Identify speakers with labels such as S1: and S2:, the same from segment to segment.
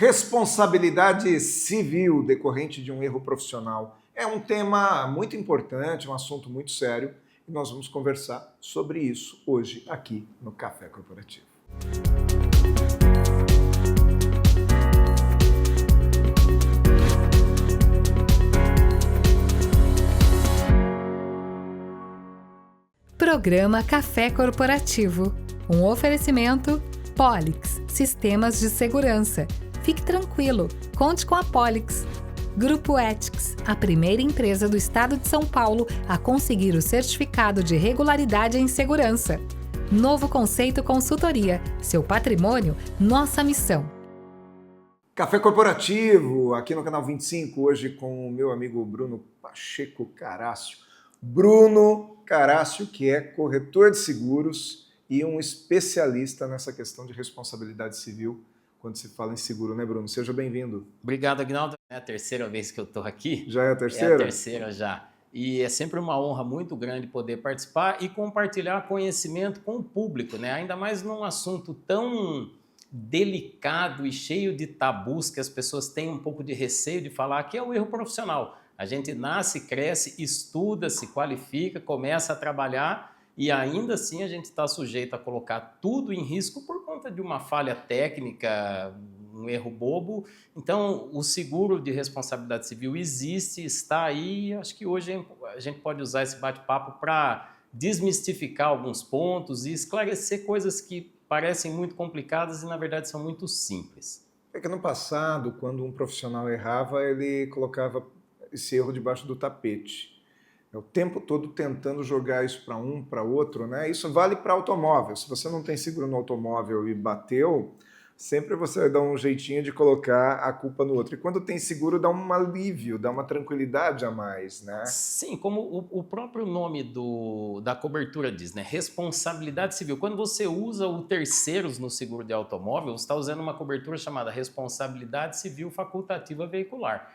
S1: Responsabilidade civil decorrente de um erro profissional é um tema muito importante, um assunto muito sério, e nós vamos conversar sobre isso hoje aqui no Café Corporativo.
S2: Programa Café Corporativo. Um oferecimento Polix, Sistemas de Segurança. Fique tranquilo, conte com a Polix. Grupo Ethics, a primeira empresa do estado de São Paulo a conseguir o certificado de regularidade em segurança. Novo Conceito Consultoria, seu patrimônio, nossa missão.
S1: Café Corporativo, aqui no canal 25, hoje com o meu amigo Bruno Pacheco Carácio. Bruno Carácio, que é corretor de seguros e um especialista nessa questão de responsabilidade civil quando se fala em seguro, né, Bruno? Seja bem-vindo.
S3: Obrigado, Aguinaldo. É a terceira vez que eu estou aqui.
S1: Já é a terceira?
S3: É a terceira já. E é sempre uma honra muito grande poder participar e compartilhar conhecimento com o público, né? Ainda mais num assunto tão delicado e cheio de tabus que as pessoas têm um pouco de receio de falar, que é o erro profissional. A gente nasce, cresce, estuda, se qualifica, começa a trabalhar e ainda assim a gente está sujeito a colocar tudo em risco por conta de uma falha técnica, um erro bobo. Então, o seguro de responsabilidade civil existe, está aí, e acho que hoje a gente pode usar esse bate-papo para desmistificar alguns pontos e esclarecer coisas que parecem muito complicadas e, na verdade, são muito simples.
S1: É que no passado, quando um profissional errava, ele colocava esse erro debaixo do tapete. É o tempo todo tentando jogar isso para um, para outro, né? Isso vale para automóvel. Se você não tem seguro no automóvel e bateu, sempre você vai dar um jeitinho de colocar a culpa no outro. E quando tem seguro, dá um alívio, dá uma tranquilidade a mais, né?
S3: Sim, como o próprio nome da cobertura diz, né? Responsabilidade civil. Quando você usa o terceiros no seguro de automóvel, você está usando uma cobertura chamada responsabilidade civil facultativa veicular.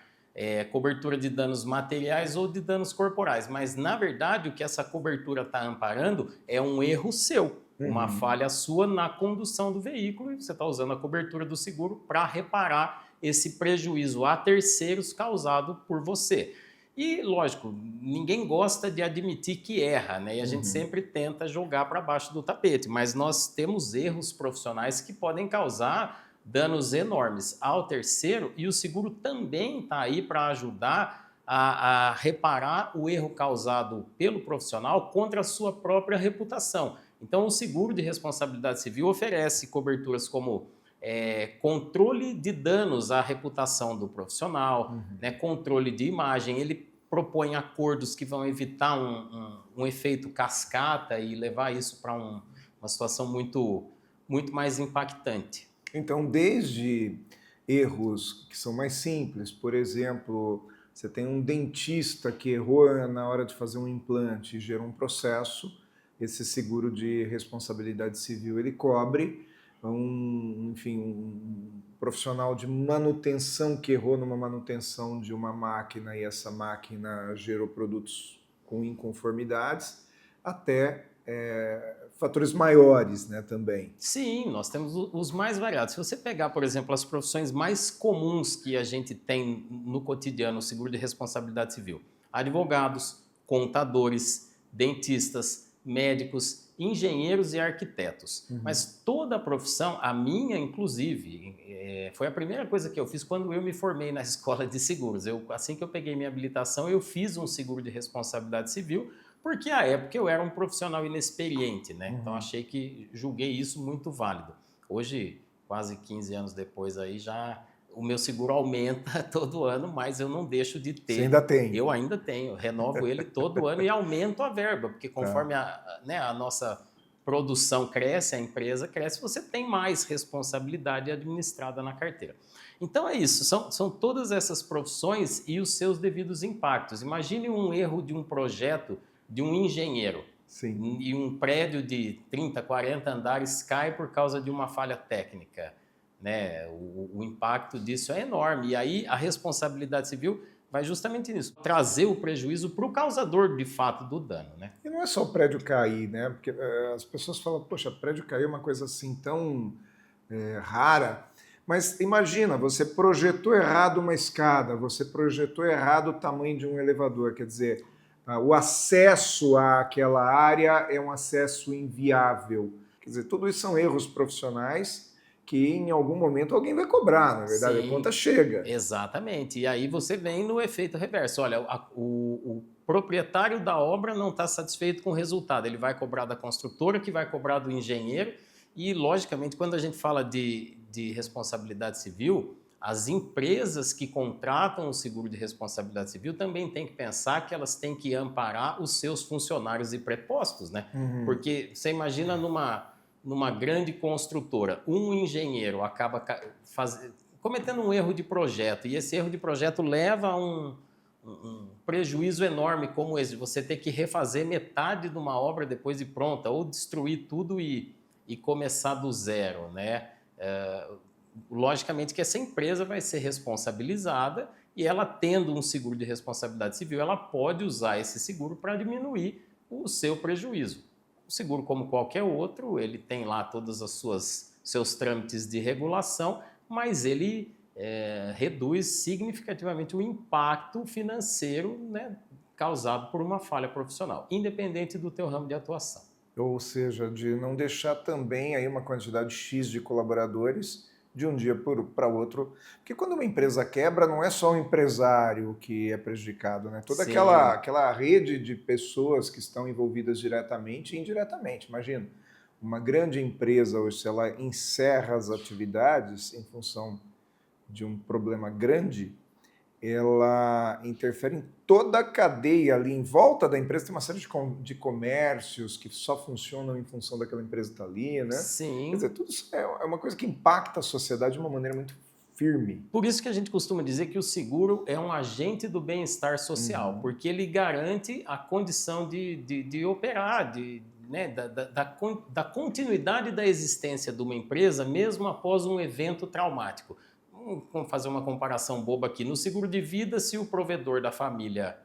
S3: Cobertura de danos materiais ou de danos corporais. Mas, na verdade, o que essa cobertura está amparando é um erro seu. Uma falha sua na condução do veículo, e você está usando a cobertura do seguro para reparar esse prejuízo a terceiros causado por você. E, lógico, ninguém gosta de admitir que erra, né? E a gente sempre tenta jogar para baixo do tapete, mas nós temos erros profissionais que podem causar danos enormes ao terceiro, e o seguro também está aí para ajudar a reparar o erro causado pelo profissional contra a sua própria reputação. Então, o seguro de responsabilidade civil oferece coberturas como controle de danos à reputação do profissional, né, controle de imagem. Ele propõe acordos que vão evitar um efeito cascata e levar isso para uma situação muito mais impactante.
S1: Então, desde erros que são mais simples, por exemplo, você tem um dentista que errou na hora de fazer um implante e gerou um processo, esse seguro de responsabilidade civil ele cobre um profissional de manutenção que errou numa manutenção de uma máquina e essa máquina gerou produtos com inconformidades, até fatores maiores, né, também.
S3: Sim, nós temos os mais variados. Se você pegar, por exemplo, as profissões mais comuns que a gente tem no cotidiano, o seguro de responsabilidade civil: advogados, contadores, dentistas, médicos, engenheiros e arquitetos. Mas toda a profissão, a minha inclusive, foi a primeira coisa que eu fiz quando eu me formei na escola de seguros. Assim que eu peguei minha habilitação, eu fiz um seguro de responsabilidade civil, porque à época eu era um profissional inexperiente, né? Então julguei isso muito válido. Hoje, quase 15 anos depois, aí o meu seguro aumenta todo ano, mas eu não deixo de ter.
S1: Você ainda tem?
S3: Eu ainda tenho, renovo ele todo ano e aumento a verba, porque conforme a nossa produção cresce, a empresa cresce, você tem mais responsabilidade administrada na carteira. Então é isso, são todas essas profissões e os seus devidos impactos. Imagine um erro de um projeto de um engenheiro.
S1: Sim.
S3: E um prédio de 30, 40 andares cai por causa de uma falha técnica, né? O impacto disso é enorme. E aí a responsabilidade civil vai justamente nisso, trazer o prejuízo para o causador de fato do dano, né?
S1: E não é só o prédio cair, né? Porque as pessoas falam, poxa, prédio cair é uma coisa assim tão rara, Mas imagina, você projetou errado uma escada, você projetou errado o tamanho de um elevador, quer dizer, o acesso àquela área é um acesso inviável. Quer dizer, tudo isso são erros profissionais que em algum momento alguém vai cobrar, na verdade,
S3: Sim,
S1: a conta chega.
S3: Exatamente. E aí você vem no efeito reverso. Olha, o proprietário da obra não está satisfeito com o resultado. Ele vai cobrar da construtora, que vai cobrar do engenheiro. E, logicamente, quando a gente fala de responsabilidade civil, as empresas que contratam o seguro de responsabilidade civil também têm que pensar que elas têm que amparar os seus funcionários e prepostos, né? Porque você imagina numa grande construtora, um engenheiro acaba cometendo um erro de projeto, e esse erro de projeto leva a um prejuízo enorme como esse, você ter que refazer metade de uma obra depois de pronta, ou destruir tudo e começar do zero, né? Logicamente que essa empresa vai ser responsabilizada e ela, tendo um seguro de responsabilidade civil, ela pode usar esse seguro para diminuir o seu prejuízo. O seguro, como qualquer outro, ele tem lá todos os seus trâmites de regulação, mas ele reduz significativamente o impacto financeiro, né, causado por uma falha profissional, independente do teu ramo de atuação.
S1: Ou seja, de não deixar também aí uma quantidade X de colaboradores de um dia para outro. Porque quando uma empresa quebra, não é só o empresário que é prejudicado, né? Toda aquela rede de pessoas que estão envolvidas diretamente e indiretamente. Imagina, uma grande empresa hoje, se ela encerra as atividades em função de um problema grande, ela interfere em toda a cadeia ali em volta da empresa. Tem uma série de comércios que só funcionam em função daquela empresa que está ali, né?
S3: Sim.
S1: Quer dizer, tudo isso é uma coisa que impacta a sociedade de uma maneira muito firme.
S3: Por isso que a gente costuma dizer que o seguro é um agente do bem-estar social, porque ele garante a condição de operar, né, da continuidade da existência de uma empresa, mesmo após um evento traumático. Vamos fazer uma comparação boba aqui. No seguro de vida, se o provedor da família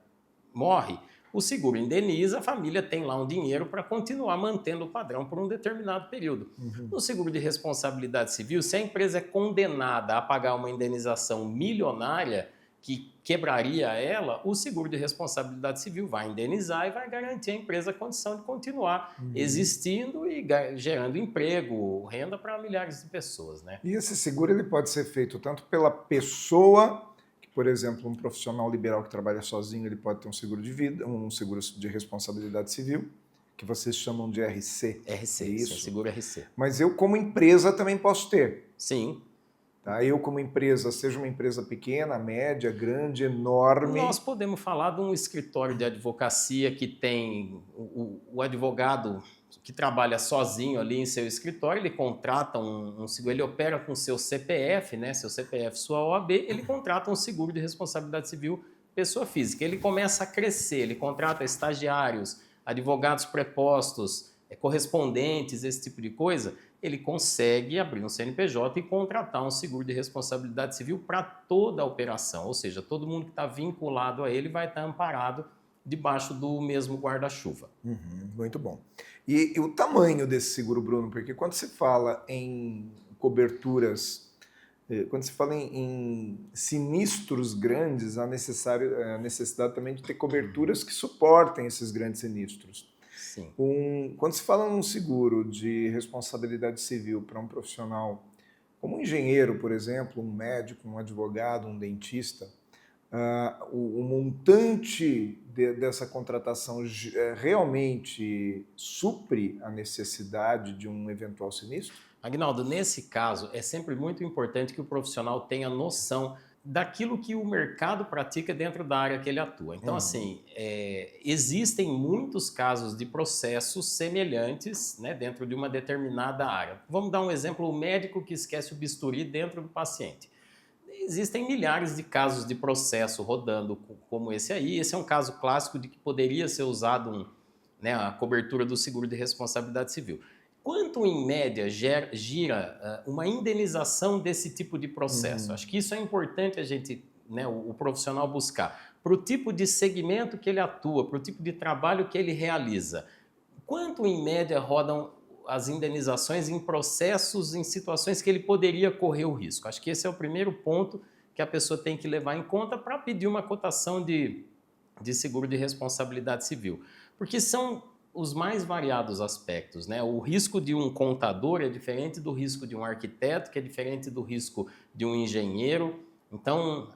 S3: morre, o seguro indeniza, a família tem lá um dinheiro para continuar mantendo o padrão por um determinado período. No seguro de responsabilidade civil, se a empresa é condenada a pagar uma indenização milionária que quebraria ela, o seguro de responsabilidade civil vai indenizar e vai garantir à empresa a condição de continuar existindo e gerando emprego, renda para milhares de pessoas, né?
S1: E esse seguro ele pode ser feito tanto pela pessoa, que, por exemplo, um profissional liberal que trabalha sozinho, ele pode ter um seguro de vida, um seguro de responsabilidade civil, que vocês chamam de RC.
S3: RC,
S1: é isso?
S3: Sim, seguro RC.
S1: Mas eu, como empresa, também posso ter.
S3: Sim.
S1: Tá? Eu, como empresa, seja uma empresa pequena, média, grande, enorme...
S3: Nós podemos falar de um escritório de advocacia que tem o advogado que trabalha sozinho ali em seu escritório, ele contrata um seguro, ele opera com seu CPF, né, seu CPF, sua OAB, ele contrata um seguro de responsabilidade civil pessoa física. Ele começa a crescer, ele contrata estagiários, advogados prepostos, correspondentes, esse tipo de coisa, ele consegue abrir um CNPJ e contratar um seguro de responsabilidade civil para toda a operação, ou seja, todo mundo que está vinculado a ele vai estar amparado debaixo do mesmo guarda-chuva.
S1: Muito bom. E o tamanho desse seguro, Bruno? Porque quando se fala em coberturas, quando se fala em sinistros grandes, há necessidade também de ter coberturas que suportem esses grandes sinistros.
S3: Sim.
S1: Quando se fala num seguro de responsabilidade civil para um profissional, como um engenheiro, por exemplo, um médico, um advogado, um dentista, o montante dessa contratação realmente supre a necessidade de um eventual sinistro?
S3: Aguinaldo, nesse caso, é sempre muito importante que o profissional tenha noção daquilo que o mercado pratica dentro da área que ele atua. Então, assim, existem muitos casos de processos semelhantes, né, dentro de uma determinada área. Vamos dar um exemplo, o médico que esquece o bisturi dentro do paciente. Existem milhares de casos de processo rodando como esse aí. Esse é um caso clássico de que poderia ser usado a cobertura do seguro de responsabilidade civil. Quanto, em média, gira uma indenização desse tipo de processo? Acho que isso é importante a gente, o profissional buscar. Para o tipo de segmento que ele atua, para o tipo de trabalho que ele realiza. Quanto, em média, rodam as indenizações em processos, em situações que ele poderia correr o risco. Acho que esse é o primeiro ponto que a pessoa tem que levar em conta para pedir uma cotação de seguro de responsabilidade civil. Porque são os mais variados aspectos, né? O risco de um contador é diferente do risco de um arquiteto, que é diferente do risco de um engenheiro. Então,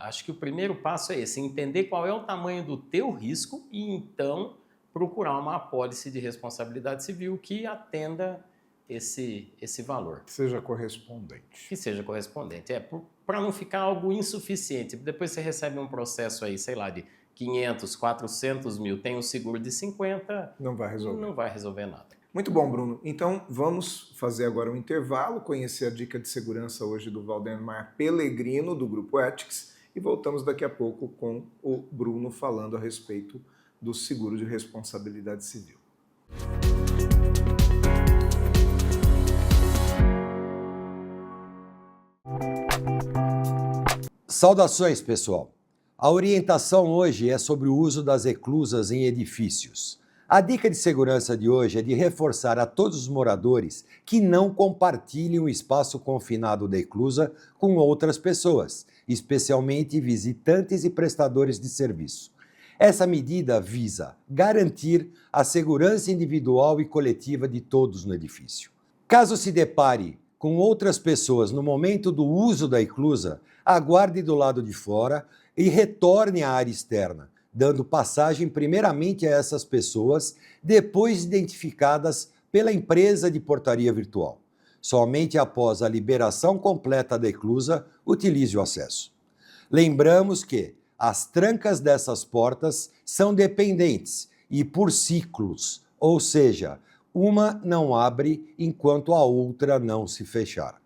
S3: acho que o primeiro passo é esse, entender qual é o tamanho do teu risco e, então, procurar uma apólice de responsabilidade civil que atenda esse valor.
S1: Que seja correspondente.
S3: Que seja correspondente. Para não ficar algo insuficiente. Depois você recebe um processo aí, sei lá, de 500, 400 mil, tem um seguro de 50,
S1: não vai resolver.
S3: Não vai resolver nada.
S1: Muito bom, Bruno. Então, vamos fazer agora um intervalo, conhecer a dica de segurança hoje do Valdemar Pellegrino, do Grupo Ethics, e voltamos daqui a pouco com o Bruno falando a respeito do seguro de responsabilidade civil.
S4: Saudações, pessoal! A orientação hoje é sobre o uso das eclusas em edifícios. A dica de segurança de hoje é de reforçar a todos os moradores que não compartilhem o espaço confinado da eclusa com outras pessoas, especialmente visitantes e prestadores de serviço. Essa medida visa garantir a segurança individual e coletiva de todos no edifício. Caso se depare com outras pessoas no momento do uso da eclusa, aguarde do lado de fora e retorne à área externa, dando passagem primeiramente a essas pessoas, depois identificadas pela empresa de portaria virtual. Somente após a liberação completa da eclusa, utilize o acesso. Lembramos que as trancas dessas portas são dependentes e por ciclos, ou seja, uma não abre enquanto a outra não se fechar.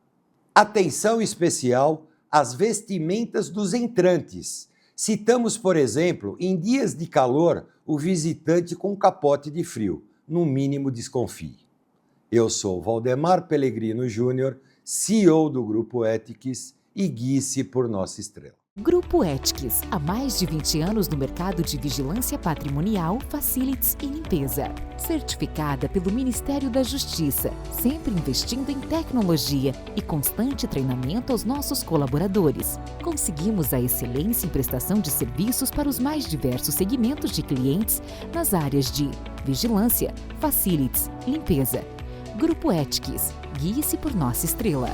S4: Atenção especial às vestimentas dos entrantes. Citamos, por exemplo, em dias de calor, o visitante com capote de frio. No mínimo, desconfie. Eu sou Valdemar Pellegrino Júnior, CEO do Grupo Ethics, e guie-se por nossa estrela.
S5: Grupo Ethics, há mais de 20 anos no mercado de vigilância patrimonial, facilities e limpeza. Certificada pelo Ministério da Justiça, sempre investindo em tecnologia e constante treinamento aos nossos colaboradores. Conseguimos a excelência em prestação de serviços para os mais diversos segmentos de clientes nas áreas de vigilância, facilities, limpeza. Grupo Ethics, guie-se por nossa estrela.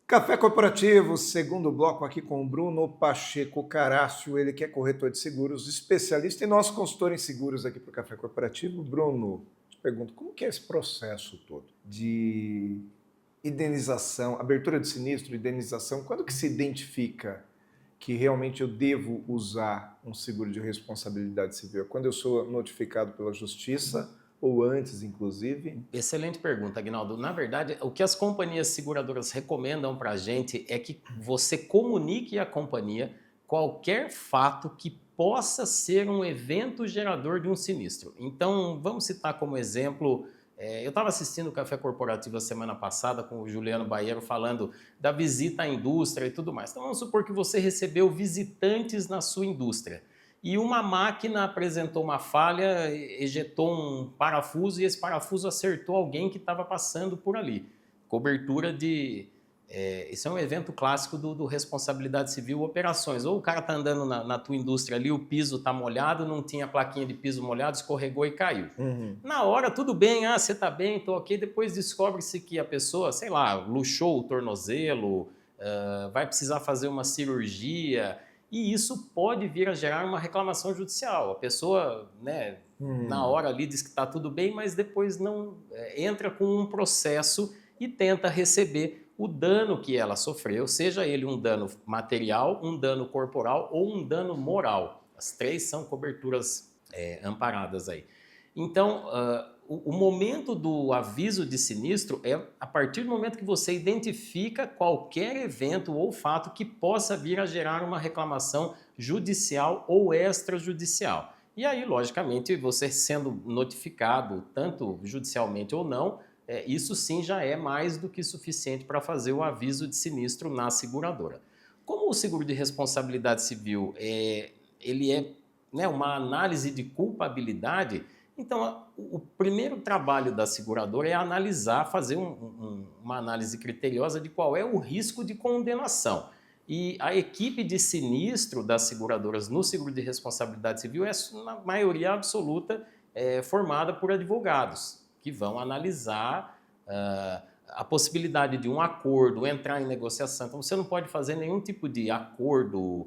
S1: Café Corporativo, segundo bloco aqui com o Bruno Pacheco Carácio, ele que é corretor de seguros, especialista e nosso consultor em seguros aqui para o Café Corporativo. Bruno, te pergunto, como que é esse processo todo de indenização, abertura de sinistro, indenização, quando que se identifica que realmente eu devo usar um seguro de responsabilidade civil? Quando eu sou notificado pela Justiça ou antes, inclusive?
S3: Excelente pergunta, Aguinaldo. Na verdade, o que as companhias seguradoras recomendam para a gente é que você comunique à companhia qualquer fato que possa ser um evento gerador de um sinistro. Então, vamos citar como exemplo, eu estava assistindo o Café Corporativo a semana passada com o Juliano Baeiro falando da visita à indústria e tudo mais. Então, vamos supor que você recebeu visitantes na sua indústria. E uma máquina apresentou uma falha, ejetou um parafuso e esse parafuso acertou alguém que estava passando por ali. Cobertura de... Isso é um evento clássico do responsabilidade civil operações. Ou o cara está andando na tua indústria ali, o piso está molhado, não tinha plaquinha de piso molhado, escorregou e caiu.
S1: Uhum.
S3: Na hora, tudo bem, você está bem, estou ok. Depois descobre-se que a pessoa, sei lá, luxou o tornozelo, vai precisar fazer uma cirurgia... E isso pode vir a gerar uma reclamação judicial. A pessoa, né, na hora ali diz que está tudo bem, mas depois não entra com um processo e tenta receber o dano que ela sofreu, seja ele um dano material, um dano corporal ou um dano moral. As três são coberturas amparadas aí. Então, o momento do aviso de sinistro é a partir do momento que você identifica qualquer evento ou fato que possa vir a gerar uma reclamação judicial ou extrajudicial. E aí, logicamente, você sendo notificado, tanto judicialmente ou não, isso sim já é mais do que suficiente para fazer o aviso de sinistro na seguradora. Como o seguro de responsabilidade civil ele é, né, uma análise de culpabilidade, então o primeiro trabalho da seguradora é analisar, fazer uma análise criteriosa de qual é o risco de condenação. E a equipe de sinistro das seguradoras no seguro de responsabilidade civil é, na maioria absoluta, formada por advogados, que vão analisar a possibilidade de um acordo, entrar em negociação. Então, você não pode fazer nenhum tipo de acordo,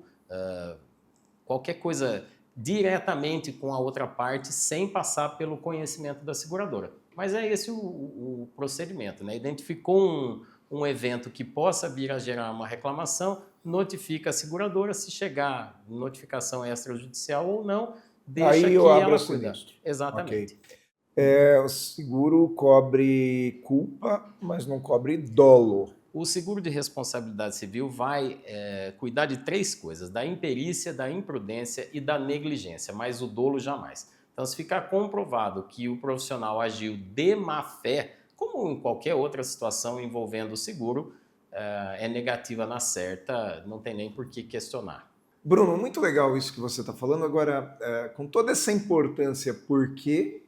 S3: qualquer coisa diretamente com a outra parte, sem passar pelo conhecimento da seguradora. Mas é esse o procedimento, né? Identificou um evento que possa vir a gerar uma reclamação, notifica a seguradora, se chegar notificação extrajudicial ou não, deixa
S1: aí
S3: que
S1: eu abro
S3: ela
S1: o
S3: cuida.
S1: sinistro.
S3: Exatamente.
S1: Okay. O seguro cobre culpa, mas não cobre dolo.
S3: O seguro de responsabilidade civil vai cuidar de 3 coisas: da imperícia, da imprudência e da negligência, mas o dolo jamais. Então, se ficar comprovado que o profissional agiu de má fé, como em qualquer outra situação envolvendo o seguro, é negativa na certa, não tem nem por que questionar.
S1: Bruno, muito legal isso que você está falando. Agora, com toda essa importância, por que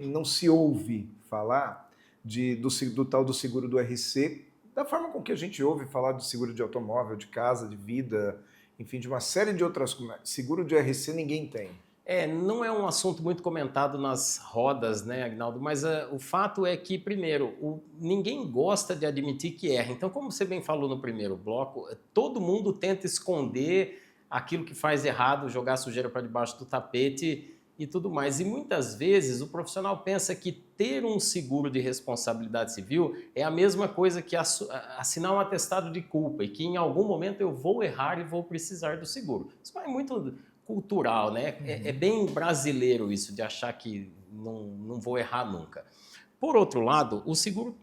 S1: não se ouve falar do tal do seguro do RC, da forma com que a gente ouve falar do seguro de automóvel, de casa, de vida, enfim, de uma série de outras coisas. Seguro de RC ninguém tem.
S3: Não é um assunto muito comentado nas rodas, né, Agnaldo? Mas o fato é que, primeiro, ninguém gosta de admitir que erra. Então, como você bem falou no primeiro bloco, todo mundo tenta esconder aquilo que faz errado, jogar sujeira para debaixo do tapete e tudo mais. E muitas vezes o profissional pensa que ter um seguro de responsabilidade civil é a mesma coisa que assinar um atestado de culpa e que em algum momento eu vou errar e vou precisar do seguro. Isso é muito cultural, né? É bem brasileiro isso de achar que não vou errar nunca. Por outro lado, o seguro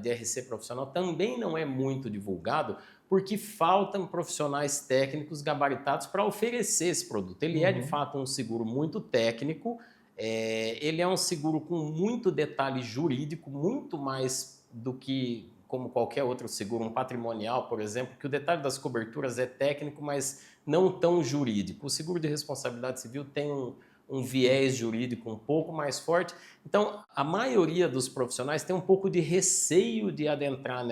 S3: de RC profissional também não é muito divulgado porque faltam profissionais técnicos gabaritados para oferecer esse produto. Ele é, de fato, um seguro muito técnico, ele é um seguro com muito detalhe jurídico, muito mais do que como qualquer outro seguro, um patrimonial, por exemplo, que o detalhe das coberturas é técnico, mas não tão jurídico. O seguro de responsabilidade civil tem um viés jurídico um pouco mais forte. Então, a maioria dos profissionais tem um pouco de receio de adentrar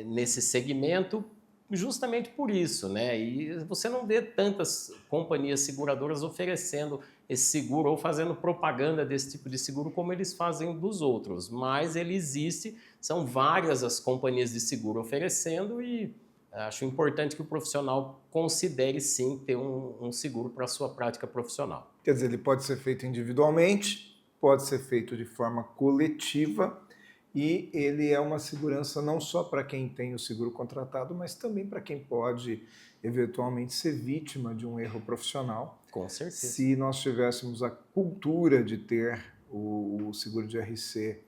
S3: nesse segmento, justamente por isso, né? E você não vê tantas companhias seguradoras oferecendo esse seguro ou fazendo propaganda desse tipo de seguro como eles fazem dos outros, mas ele existe, são várias as companhias de seguro oferecendo e acho importante que o profissional considere sim ter um seguro para a sua prática profissional.
S1: Quer dizer, ele pode ser feito individualmente, pode ser feito de forma coletiva e ele é uma segurança não só para quem tem o seguro contratado, mas também para quem pode eventualmente ser vítima de um erro profissional.
S3: Com certeza.
S1: Se nós tivéssemos a cultura de ter o seguro de RC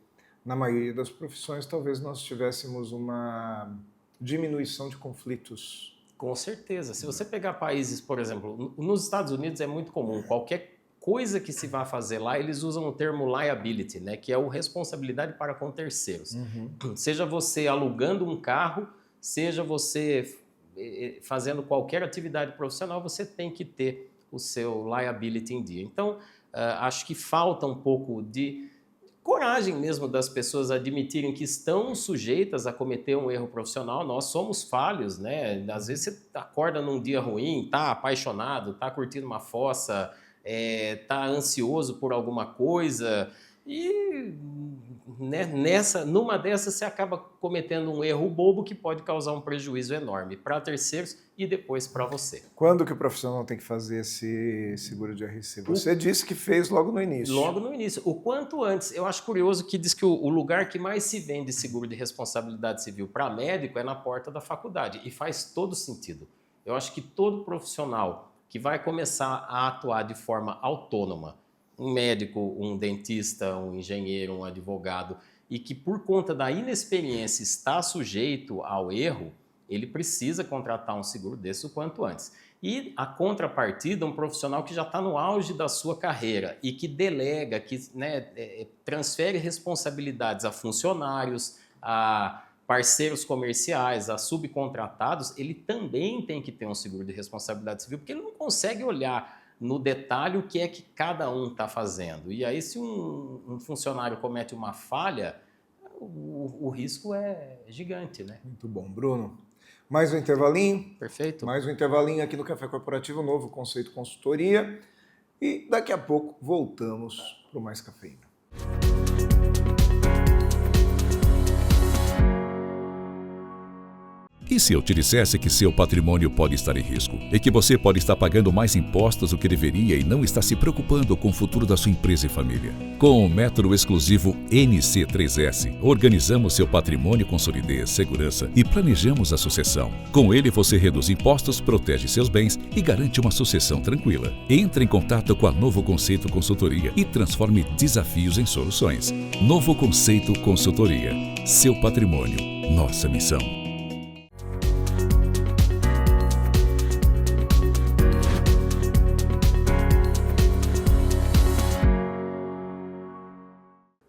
S1: na maioria das profissões, talvez nós tivéssemos uma diminuição de conflitos.
S3: Com certeza. Se você pegar países, por exemplo, nos Estados Unidos é muito comum, qualquer coisa que se vá fazer lá, eles usam o termo liability, né, que é o responsabilidade para com terceiros. Seja você alugando um carro, seja você fazendo qualquer atividade profissional, você tem que ter o seu liability em dia. Então, acho que falta um pouco de coragem mesmo das pessoas admitirem que estão sujeitas a cometer um erro profissional. Nós somos falhos, né? Às vezes você acorda num dia ruim, tá apaixonado, tá curtindo uma fossa, tá ansioso por alguma coisa e numa dessas você acaba cometendo um erro bobo que pode causar um prejuízo enorme para terceiros e depois para você.
S1: Quando que o profissional tem que fazer esse seguro de RC? Você disse que fez logo no início.
S3: Logo no início. O quanto antes. Eu acho curioso que diz que o lugar que mais se vende seguro de responsabilidade civil para médico é na porta da faculdade. E faz todo sentido. Eu acho que todo profissional que vai começar a atuar de forma autônoma, um médico, um dentista, um engenheiro, um advogado, e que por conta da inexperiência está sujeito ao erro, ele precisa contratar um seguro desse o quanto antes. E a contrapartida, um profissional que já está no auge da sua carreira e que delega, que transfere responsabilidades a funcionários, a parceiros comerciais, a subcontratados, ele também tem que ter um seguro de responsabilidade civil, porque ele não consegue olhar no detalhe o que é que cada um está fazendo. E aí, se um funcionário comete uma falha, o risco é gigante, né?
S1: Muito bom, Bruno. Mais um intervalinho.
S3: Perfeito.
S1: Mais um intervalinho aqui no Café Corporativo, novo conceito consultoria. E daqui a pouco voltamos para o Mais Cafeína.
S6: E se eu te dissesse que seu patrimônio pode estar em risco e que você pode estar pagando mais impostos do que deveria e não está se preocupando com o futuro da sua empresa e família? Com o método exclusivo NC3S, organizamos seu patrimônio com solidez, segurança e planejamos a sucessão. Com ele, você reduz impostos, protege seus bens e garante uma sucessão tranquila. Entre em contato com a Novo Conceito Consultoria e transforme desafios em soluções. Novo Conceito Consultoria. Seu patrimônio, nossa missão.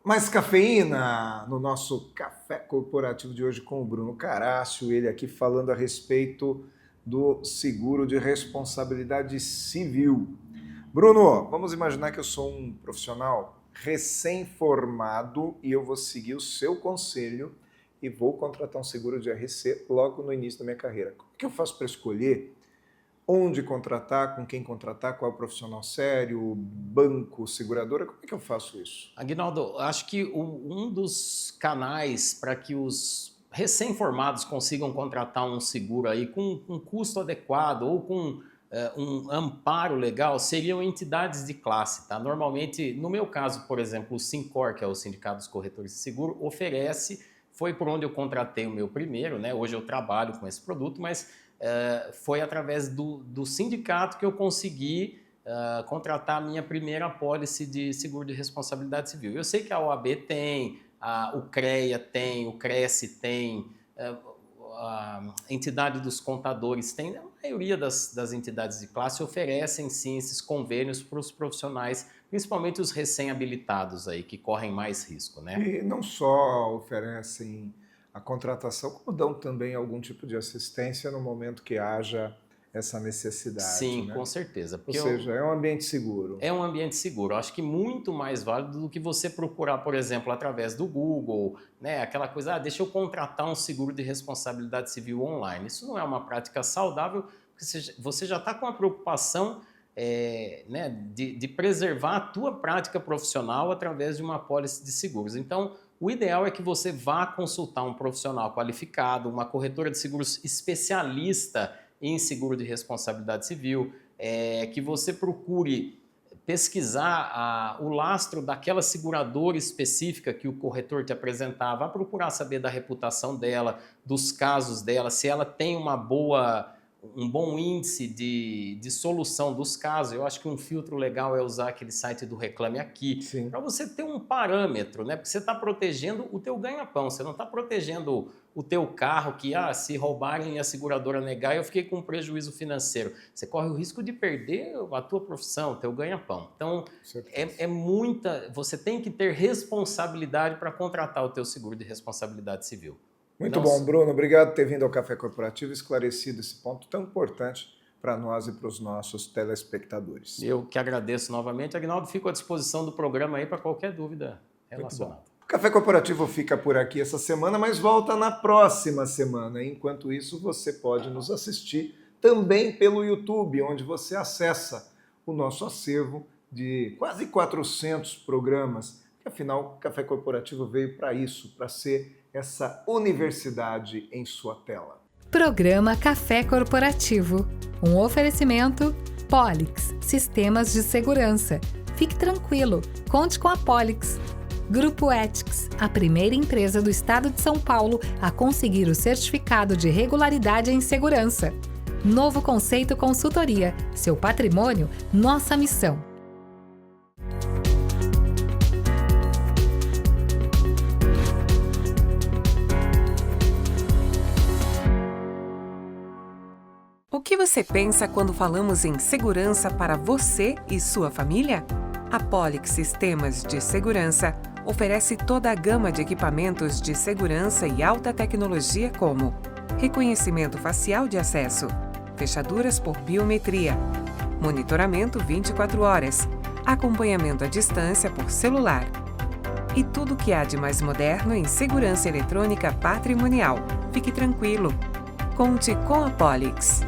S1: Mais cafeína no nosso Café Corporativo de hoje com o Bruno Carácio, ele aqui falando a respeito do seguro de responsabilidade civil. Bruno, vamos imaginar que eu sou um profissional recém-formado e eu vou seguir o seu conselho e vou contratar um seguro de RC logo no início da minha carreira. O que eu faço para escolher onde contratar, com quem contratar, qual é o profissional sério, banco, seguradora? Como é que eu faço isso?
S3: Aguinaldo, acho que um dos canais para que os recém-formados consigam contratar um seguro aí com um custo adequado ou com um amparo legal seriam entidades de classe, tá? Normalmente, no meu caso, por exemplo, o Sincor, que é o Sindicato dos Corretores de Seguro, oferece, foi por onde eu contratei o meu primeiro, né? Hoje eu trabalho com esse produto, mas foi através do sindicato que eu consegui contratar a minha primeira apólice de seguro de responsabilidade civil. Eu sei que a OAB tem, o CREA tem, o Cresce tem, a entidade dos contadores tem, a maioria das entidades de classe oferecem sim esses convênios para os profissionais, principalmente os recém-habilitados aí, que correm mais risco, né?
S1: E não só oferecem a contratação, como dão também algum tipo de assistência no momento que haja essa necessidade.
S3: Sim,
S1: né?
S3: Com certeza.
S1: Ou seja, é um ambiente seguro.
S3: É um ambiente seguro. Eu acho que muito mais válido do que você procurar, por exemplo, através do Google, né? Aquela coisa, deixa eu contratar um seguro de responsabilidade civil online. Isso não é uma prática saudável, porque você já está com a preocupação né, de preservar a tua prática profissional através de uma apólice de seguros. Então, o ideal é que você vá consultar um profissional qualificado, uma corretora de seguros especialista em seguro de responsabilidade civil, que você procure pesquisar o lastro daquela seguradora específica que o corretor te apresentava, vá procurar saber da reputação dela, dos casos dela, se ela tem um bom índice de solução dos casos. Eu acho que um filtro legal é usar aquele site do Reclame Aqui, para você ter um parâmetro, né? Porque você está protegendo o teu ganha-pão, você não está protegendo o teu carro que, se roubarem e a seguradora negar, eu fiquei com um prejuízo financeiro. Você corre o risco de perder a tua profissão, o teu ganha-pão. Então, você tem que ter responsabilidade para contratar o teu seguro de responsabilidade civil.
S1: Muito bom, Bruno. Obrigado por ter vindo ao Café Corporativo e esclarecido esse ponto tão importante para nós e para os nossos telespectadores.
S3: Eu que agradeço novamente. Aguinaldo, fico à disposição do programa aí para qualquer dúvida relacionada.
S1: O Café Corporativo fica por aqui essa semana, mas volta na próxima semana. Enquanto isso, você pode nos assistir também pelo YouTube, onde você acessa o nosso acervo de quase 400 programas. Afinal, o Café Corporativo veio para isso, para ser essa universidade em sua tela.
S2: Programa Café Corporativo. Um oferecimento Polix, Sistemas de Segurança. Fique tranquilo, conte com a Polix. Grupo Ethics, a primeira empresa do estado de São Paulo a conseguir o certificado de regularidade em segurança. Novo Conceito Consultoria. Seu patrimônio, nossa missão. O que
S7: você pensa quando falamos em segurança para você e sua família? A Polix Sistemas de Segurança oferece toda a gama de equipamentos de segurança e alta tecnologia como reconhecimento facial de acesso, fechaduras por biometria, monitoramento 24 horas, acompanhamento à distância por celular e tudo o que há de mais moderno em segurança eletrônica patrimonial. Fique tranquilo. Conte com a Polix.